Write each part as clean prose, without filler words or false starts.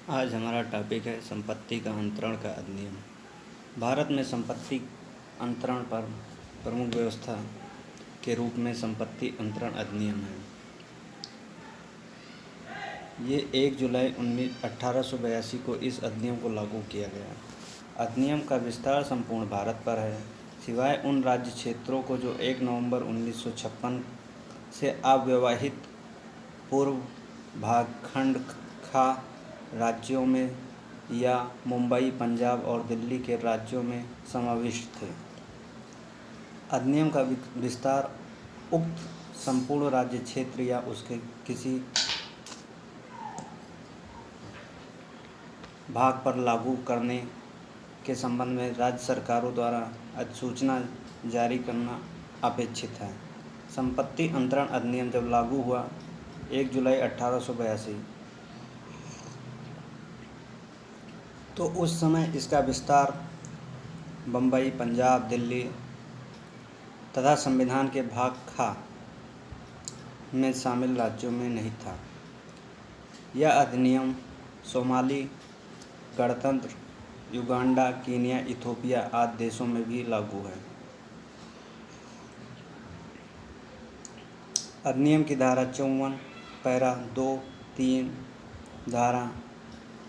आज हमारा टॉपिक है संपत्ति का अंतरण का अधिनियम। भारत में संपत्ति अंतरण पर प्रमुख व्यवस्था के रूप में संपत्ति अंतरण अधिनियम है। ये 1 जुलाई 1882 को इस अधिनियम को लागू किया गया। अधिनियम का विस्तार संपूर्ण भारत पर है, सिवाय उन राज्य क्षेत्रों को जो 1 नवंबर 1956 से अव्यवहित पूर्व भागखंड खा राज्यों में या मुंबई, पंजाब और दिल्ली के राज्यों में समाविष्ट थे। अधिनियम का विस्तार उक्त संपूर्ण राज्य क्षेत्र या उसके किसी भाग पर लागू करने के संबंध में राज्य सरकारों द्वारा अधिसूचना जारी करना अपेक्षित है। संपत्ति अंतरण अधिनियम जब लागू हुआ 1 जुलाई 1882, तो उस समय इसका विस्तार बम्बई, पंजाब, दिल्ली तथा संविधान के भाग खा में शामिल राज्यों में नहीं था। यह अधिनियम सोमाली गणतंत्र, युगांडा, कीनिया, इथियोपिया आदि देशों में भी लागू है। अधिनियम की धारा 54, पैरा 2, 3, धारा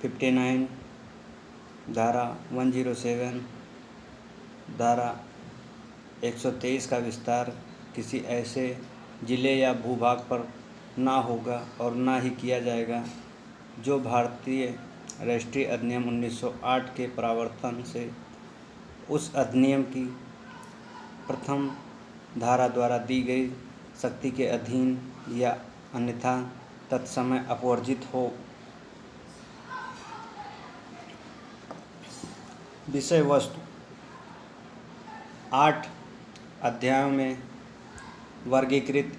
59, धारा 107, धारा 123 का विस्तार किसी ऐसे जिले या भूभाग पर ना होगा और ना ही किया जाएगा जो भारतीय राष्ट्रीय अधिनियम 1908 के प्रवर्तन से उस अधिनियम की प्रथम धारा द्वारा दी गई शक्ति के अधीन या अन्यथा तत्समय अपवर्जित हो। विषय वस्तु 8 अध्यायों में वर्गीकृत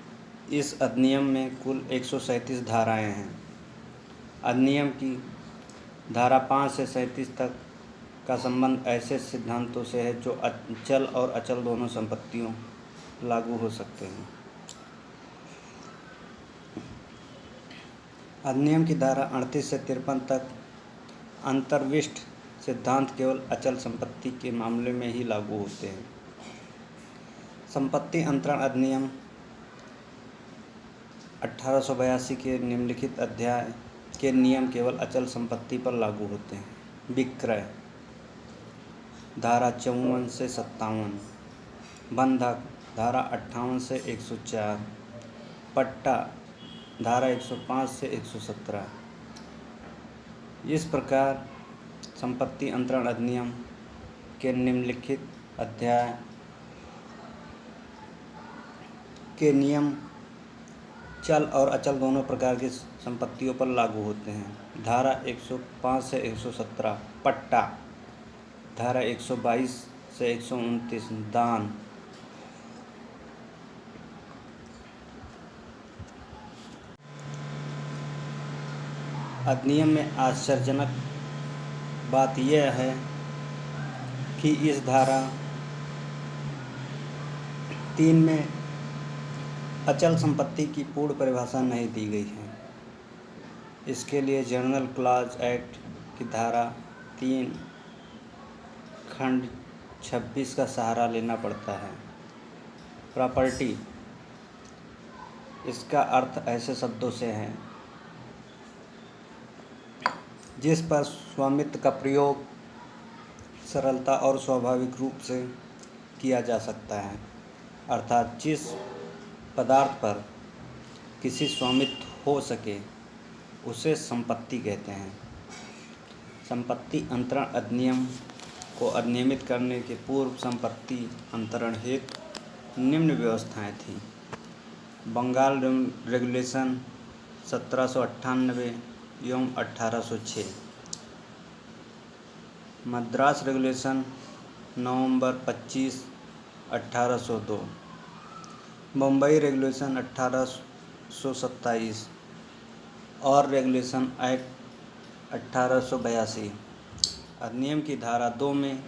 इस अधिनियम में कुल 137 धाराएं हैं। अधिनियम की धारा 5 से 37 तक का संबंध ऐसे सिद्धांतों से है जो चल और अचल दोनों संपत्तियों लागू हो सकते हैं। अधिनियम की धारा 38 से 53 तक अंतर्विष्ट सिद्धांत केवल अचल संपत्ति के मामले में ही लागू होते हैं। संपत्ति अंतरण अधिनियम 1882 के निम्नलिखित अध्याय के नियम केवल अचल संपत्ति पर लागू होते हैं। विक्रय धारा 54 से 57, बंधक धारा 58 से 104, पट्टा धारा 105 से 117। इस प्रकार संपत्ति अंतरण अधिनियम के निम्नलिखित अध्याय के नियम चल और अचल दोनों प्रकार की संपत्तियों पर लागू होते हैं। धारा 105 से 117 पट्टा, धारा 122 से 129 दान, अधिनियम में आश्चर्यजनक बात यह है कि इस धारा 3 में अचल संपत्ति की पूर्ण परिभाषा नहीं दी गई है। इसके लिए जनरल क्लॉज एक्ट की धारा 3 खंड 26 का सहारा लेना पड़ता है। प्रॉपर्टी, इसका अर्थ ऐसे शब्दों से है जिस पर स्वामित्व का प्रयोग सरलता और स्वाभाविक रूप से किया जा सकता है, अर्थात जिस पदार्थ पर किसी स्वामित्व हो सके उसे संपत्ति कहते हैं। संपत्ति अंतरण अधिनियम को अधिनियमित करने के पूर्व संपत्ति अंतरण हेतु निम्न व्यवस्थाएं थीं। बंगाल रेगुलेशन 1798 एवं 1806, मद्रास रेगुलेशन नवंबर 25, 1802, मुंबई रेगुलेशन 1827 और रेगुलेशन एक्ट 1882। अधिनियम की धारा 2 में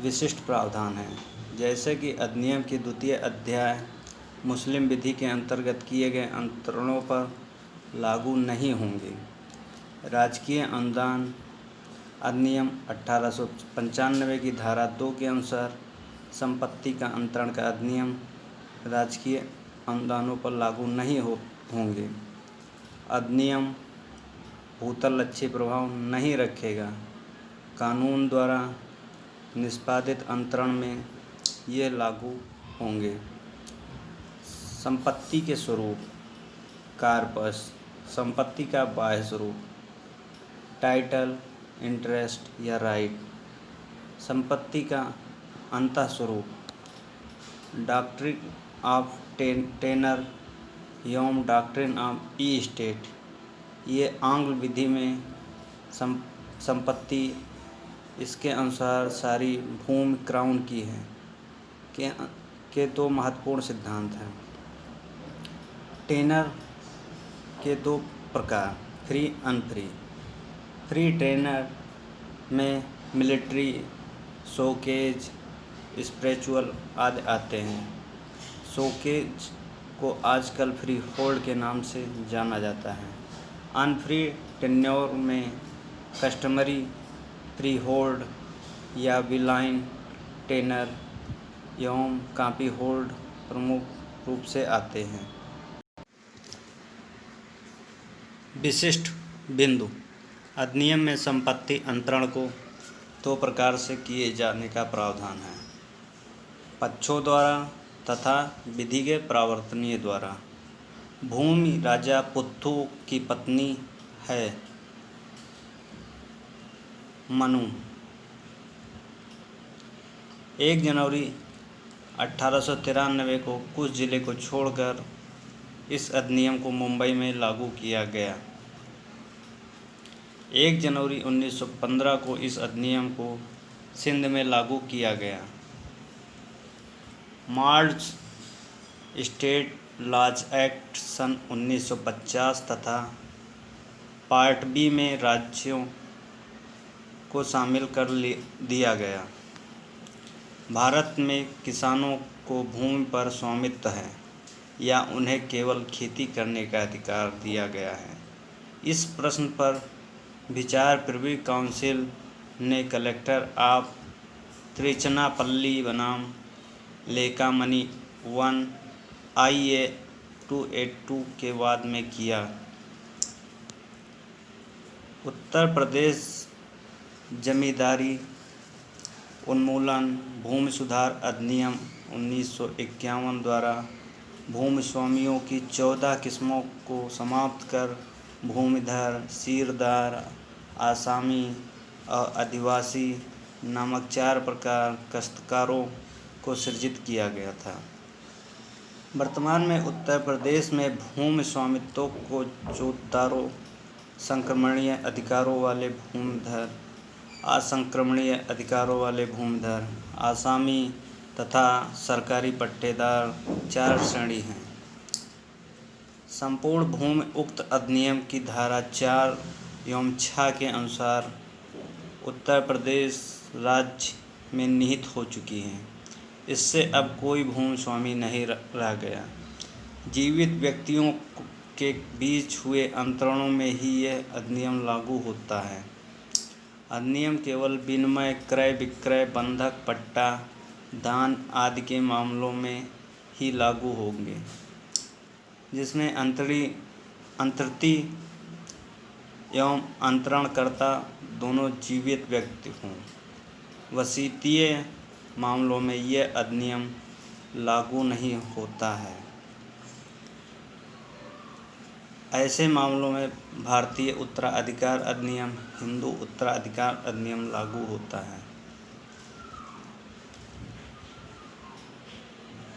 विशिष्ट प्रावधान हैं, जैसे कि अधिनियम की द्वितीय अध्याय मुस्लिम विधि के अंतर्गत किए गए अंतरणों पर लागू नहीं होंगे। राजकीय अनुदान अधिनियम 1895 की धारा 2 के अनुसार संपत्ति का अंतरण का अधिनियम राजकीय अनुदानों पर लागू नहीं होंगे। अधिनियम भूतल लक्ष्य प्रभाव नहीं रखेगा। कानून द्वारा निष्पादित अंतरण में ये लागू होंगे। संपत्ति के स्वरूप। कार्पस संपत्ति का बाह्य स्वरूप, टाइटल, इंटरेस्ट या राइट। संपत्ति का अंतः स्वरूप, डॉक्ट्रिन ऑफ टेनर एवं डॉक्ट्रिन ऑफ ई स्टेट। ये आंग्ल विधि में संपत्ति इसके अनुसार सारी भूमि क्राउन की है के दो महत्वपूर्ण सिद्धांत हैं। टेनर के दो प्रकार, फ्री अनफ्री। फ्री टेनर में मिलिट्री, शोकेज, स्पिरिचुअल आदि आते हैं। शोकेज को आजकल फ्री होल्ड के नाम से जाना जाता है। अनफ्री टेन्योर में कस्टमरी फ्री होल्ड या विलाइन टेनर एवं कॉपी होल्ड प्रमुख रूप से आते हैं। विशिष्ट बिंदु। अधिनियम में संपत्ति अंतरण को दो प्रकार से किए जाने का प्रावधान है, पक्षों द्वारा तथा विधि के प्रवर्तनीय द्वारा। भूमि राजा पुत्थु की पत्नी है मनु। 1 जनवरी 1893 को कुछ जिले को छोड़कर इस अधिनियम को मुंबई में लागू किया गया। 1 जनवरी 1915 को इस अधिनियम को सिंध में लागू किया गया। मार्च स्टेट लॉज एक्ट सन 1950 तथा पार्ट बी में राज्यों को शामिल कर दिया गया। भारत में किसानों को भूमि पर स्वामित्व है या उन्हें केवल खेती करने का अधिकार दिया गया है। इस प्रश्न पर विचार प्रिवी काउंसिल ने कलेक्टर ऑफ तिरुचिरापल्ली बनाम लेकामणि 1 IA 282 के वाद में किया। उत्तर प्रदेश जमींदारी उन्मूलन भूमि सुधार अधिनियम 1951 द्वारा भूमि स्वामियों की 14 किस्मों को समाप्त कर भूमिधर, सीरदार, आसामी और आदिवासी नामक 4 प्रकार काश्तकारों को सृजित किया गया था। वर्तमान में उत्तर प्रदेश में भूमि स्वामित्व को जोतदारों, संक्रमणीय अधिकारों वाले भूमिधर, असंक्रमणीय अधिकारों वाले भूमिधर, आसामी तथा सरकारी पट्टेदार 4 श्रेणी हैं। संपूर्ण भूमि उक्त अधिनियम की धारा 4 एवं 6 के अनुसार उत्तर प्रदेश राज्य में निहित हो चुकी हैं। इससे अब कोई भूमि स्वामी नहीं रह गया। जीवित व्यक्तियों के बीच हुए अंतरणों में ही यह अधिनियम लागू होता है। अधिनियम केवल विनिमय, क्रय विक्रय, बंधक, पट्टा, दान आदि के मामलों में ही लागू होंगे जिसमें अंतर्ती एवं अंतरणकर्ता दोनों जीवित व्यक्ति हों। वसीयतीय मामलों में यह अधिनियम लागू नहीं होता है। ऐसे मामलों में भारतीय उत्तराधिकार अधिनियम, हिंदू उत्तराधिकार अधिनियम लागू होता है।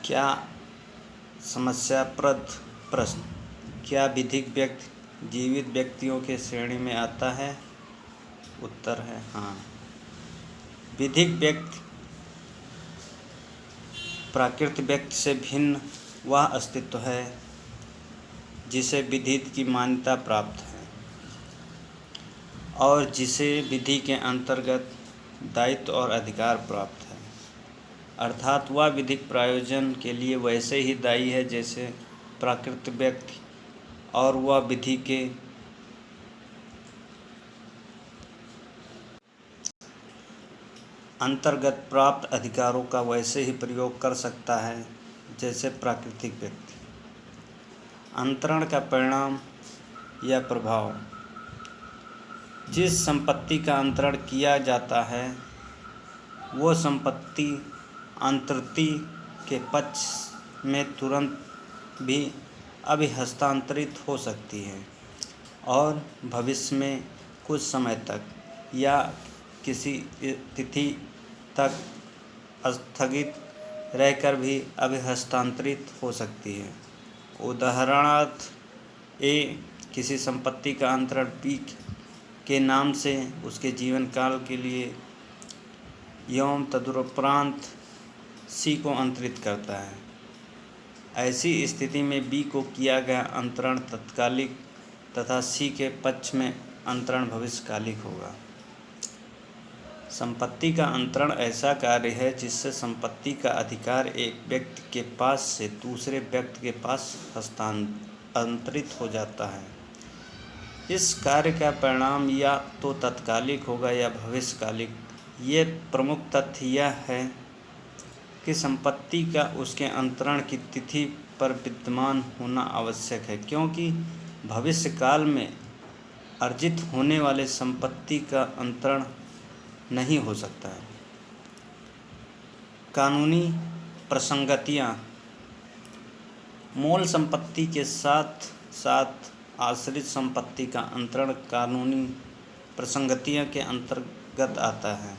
क्या समस्याप्रद प्रश्न, क्या विधिक व्यक्ति जीवित व्यक्तियों के श्रेणी में आता है? उत्तर है हाँ। विधिक व्यक्ति प्राकृत व्यक्ति से भिन्न वह अस्तित्व है जिसे विधि की मान्यता प्राप्त है और जिसे विधि के अंतर्गत दायित्व और अधिकार प्राप्त है। अर्थात वह विधिक प्रयोजन के लिए वैसे ही दायी है जैसे प्राकृत व्यक्ति, और वह विधि के अंतर्गत प्राप्त अधिकारों का वैसे ही प्रयोग कर सकता है जैसे प्राकृतिक व्यक्ति। अंतरण का परिणाम या प्रभाव। जिस संपत्ति का अंतरण किया जाता है वो संपत्ति अंतर्ति के पक्ष में तुरंत भी अभिहस्तांतरित हो सकती है और भविष्य में कुछ समय तक या किसी तिथि तक स्थगित रहकर भी अभिहस्तांतरित हो सकती है। उदाहरणार्थ ए किसी संपत्ति का अंतरण बी के नाम से उसके जीवन काल के लिए एवं तदुपरांत सी को अंतरित करता है। ऐसी स्थिति में बी को किया गया अंतरण तत्कालिक तथा सी के पक्ष में अंतरण भविष्यकालिक होगा। संपत्ति का अंतरण ऐसा कार्य है जिससे संपत्ति का अधिकार एक व्यक्ति के पास से दूसरे व्यक्ति के पास हस्तांतरित हो जाता है। इस कार्य का परिणाम या तो तत्कालिक होगा या भविष्यकालिक। ये प्रमुख तथ्य यह है कि संपत्ति का उसके अंतरण की तिथि पर विद्यमान होना आवश्यक है, क्योंकि भविष्य काल में अर्जित होने वाले संपत्ति का अंतरण नहीं हो सकता है। कानूनी प्रसंगतियाँ। मूल संपत्ति के साथ साथ आश्रित संपत्ति का अंतरण कानूनी प्रसंगतियों के अंतर्गत आता है।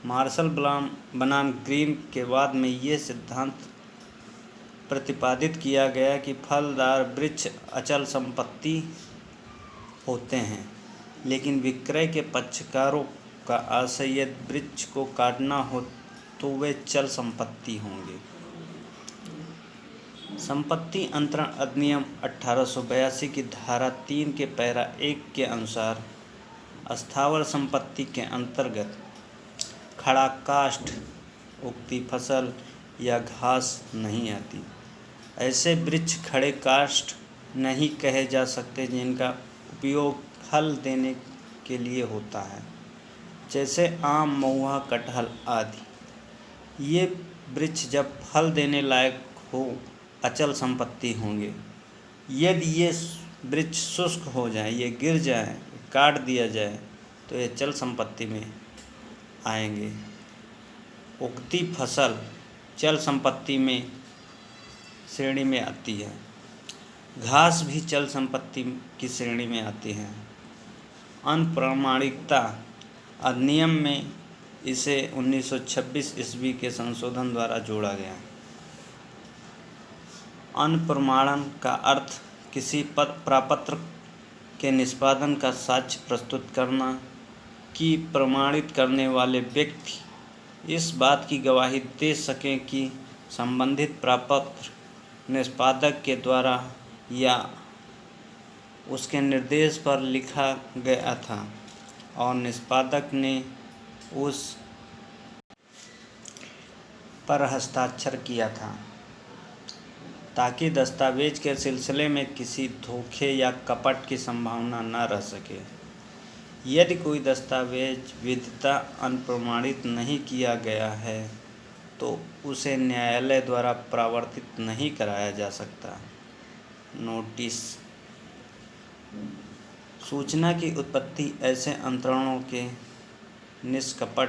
मार्शल बनाम ग्रीन के बाद में ये सिद्धांत प्रतिपादित किया गया कि फलदार वृक्ष अचल संपत्ति होते हैं, लेकिन विक्रय के पक्षकारों का आशय यदि वृक्ष को काटना हो तो वे चल संपत्ति होंगे। संपत्ति अंतरण अधिनियम 1882 की धारा 3 के पैरा 1 के अनुसार स्थावर संपत्ति के अंतर्गत खड़ा काष्ठ, उगती फसल या घास नहीं आती। ऐसे वृक्ष खड़े काष्ठ नहीं कहे जा सकते जिनका उपयोग फल देने के लिए होता है, जैसे आम, महुआ, कटहल आदि। ये वृक्ष जब फल देने लायक हो अचल संपत्ति होंगे। यदि ये वृक्ष शुष्क हो जाए, ये गिर जाए, काट दिया जाए तो ये चल संपत्ति में आएंगे। उगती फसल चल संपत्ति में श्रेणी में आती है। घास भी चल संपत्ति की श्रेणी में आती है। अनप्रमाणिकता अधिनियम में इसे 1926 ईस्वी के संशोधन द्वारा जोड़ा गया। अनप्रमाणन का अर्थ किसी प्रापत्र के निष्पादन का साक्ष्य प्रस्तुत करना कि प्रमाणित करने वाले व्यक्ति इस बात की गवाही दे सकें कि संबंधित प्रापत्र निष्पादक के द्वारा या उसके निर्देश पर लिखा गया था और निष्पादक ने उस पर हस्ताक्षर किया था, ताकि दस्तावेज के सिलसिले में किसी धोखे या कपट की संभावना न रह सके। यदि कोई दस्तावेज विधिता अनप्रमाणित नहीं किया गया है तो उसे न्यायालय द्वारा प्रवर्तित नहीं कराया जा सकता। नोटिस। सूचना की उत्पत्ति ऐसे अंतरणों के निष्कपट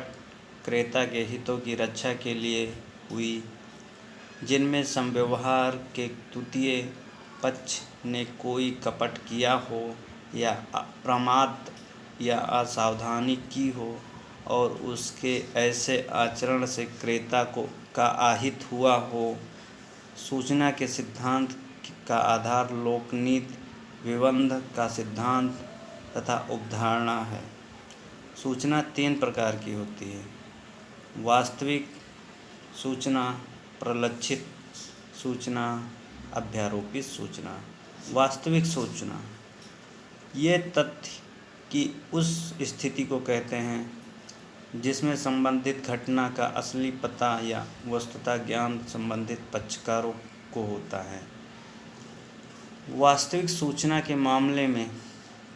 क्रेता के हितों की रक्षा के लिए हुई जिनमें संव्यवहार के तृतीय पक्ष ने कोई कपट किया हो या प्रमाद या असावधानी की हो और उसके ऐसे आचरण से क्रेता का आहित हुआ हो। सूचना के सिद्धांत का आधार लोकनीति, विबंध का सिद्धांत तथा उपधारणा है। सूचना 3 प्रकार की होती है: वास्तविक सूचना, प्रलक्षित सूचना, अध्यारोपित सूचना। वास्तविक सूचना ये तथ्य की उस स्थिति को कहते हैं जिसमें संबंधित घटना का असली पता या वस्तुतः ज्ञान संबंधित पक्षकारों को होता है। वास्तविक सूचना के मामले में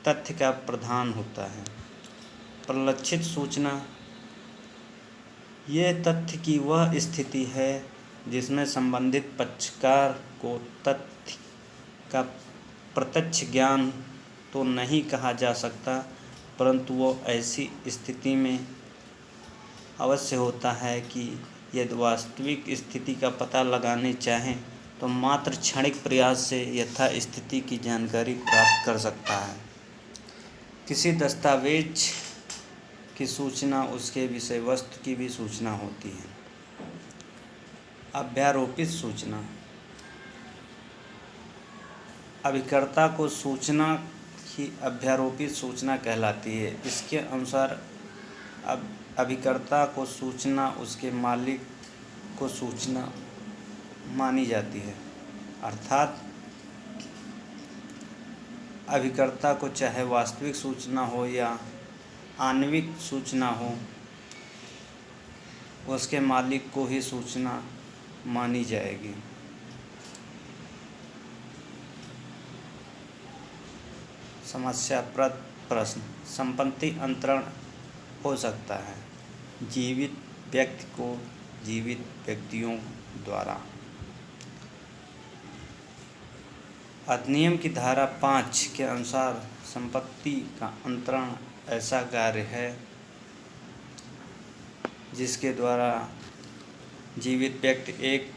तथ्य का प्रधान होता है। प्रलक्षित सूचना ये तथ्य की वह स्थिति है जिसमें संबंधित पक्षकार को तथ्य का प्रत्यक्ष ज्ञान तो नहीं कहा जा सकता, परंतु वो ऐसी स्थिति में अवश्य होता है कि यदि वास्तविक स्थिति का पता लगाने चाहें तो मात्र क्षणिक प्रयास से यथा स्थिति की जानकारी प्राप्त कर सकता है। किसी दस्तावेज की सूचना उसके विषय वस्तु की भी सूचना होती है। अभ्यारोपित सूचना अभिकर्ता को सूचना ही अभ्यारोपित सूचना कहलाती है। इसके अनुसार अभिकर्ता को सूचना उसके मालिक को सूचना मानी जाती है, अर्थात अभिकर्ता को चाहे वास्तविक सूचना हो या आणविक सूचना हो, उसके मालिक को ही सूचना मानी जाएगी। समस्याप्रद प्रश्न। संपत्ति अंतरण हो सकता है जीवित व्यक्ति को जीवित व्यक्तियों द्वारा। अधिनियम की धारा 5 के अनुसार संपत्ति का अंतरण ऐसा कार्य है जिसके द्वारा जीवित व्यक्ति एक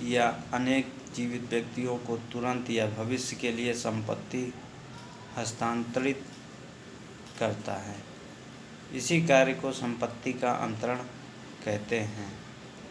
या अनेक जीवित व्यक्तियों को तुरंत या भविष्य के लिए संपत्ति हस्तांतरित करता है। इसी कार्य को संपत्ति का अंतरण कहते हैं।